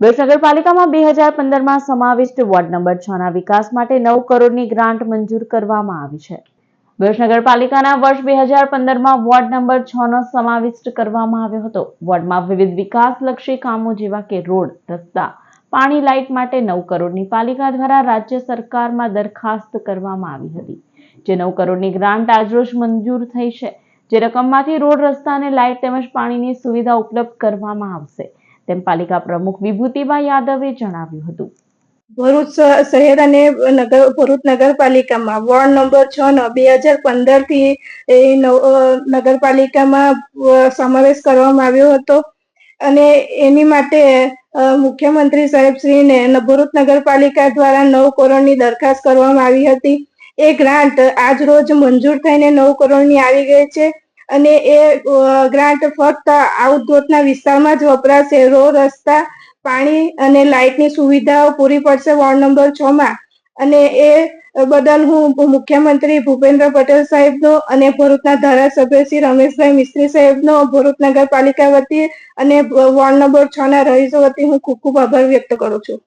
ભરૂચ નગરપાલિકામાં 2015માં સમાવિષ્ટ ward number 6ના વિકાસ માટે 9 કરોડની ગ્રાન્ટ મંજૂર કરવામાં આવી છે। ભરૂચ નગરપાલિકાના વર્ષ 2015માં વોર્ડ નંબર 6નો સમાવિષ્ટ કરવામાં આવ્યો હતો। વોર્ડમાં વિવિધ વિકાસલક્ષી કામો જેવા કે રોડ, રસ્તા, પાણી, લાઇટ માટે 9 કરોડની પાલિકા દ્વારા રાજ્ય સરકારમાં દરખાસ્ત કરવામાં આવી હતી, જે 9 કરોડની ગ્રાન્ટ આજરોજ મંજૂર થઈ છે। જે રકમમાંથી રોડ, રસ્તા અને લાઇટ તેમજ પાણીની સુવિધા ઉપલબ્ધ કરવામાં આવશે, તેમ પાલિકા પ્રમુખ વિભૂતિબા યાદવે જણાવ્યું હતું। ભરૂચ શહેર અને ભરૂચ નગરપાલિકામાં વોર્ડ નંબર 6નો 2015થી નગરપાલિકામાં સમાવેશ કરવામાં આવ્યો હતો અને એની માટે મુખ્યમંત્રી સાહેબશ્રીને ભરૂચ નગરપાલિકા દ્વારા 9 કરોડની દરખાસ્ત કરવામાં આવી હતી। એ ગ્રાન્ટ આજ રોજ મંજૂર થઈને 9 કરોડની આવી ગઈ છે અને એ ગ્રાન્ટ ફક્ત આઉટડોરના વિસ્તારમાં જ વપરાશે। રોડ, રસ્તા, પાણી અને લાઇટની સુવિધાઓ પૂરી પડશે વોર્ડ નંબર 6માં અને એ બદલ હું મુખ્યમંત્રી ભૂપેન્દ્ર પટેલ સાહેબનો અને ભરૂચના ધારાસભ્ય શ્રી રમેશભાઈ મિસ્ત્રી સાહેબનો ભરૂચ નગરપાલિકા વતી અને વોર્ડ નંબર 6ના રહીશો વતી હું ખૂબ ખૂબ આભાર વ્યક્ત કરું છું।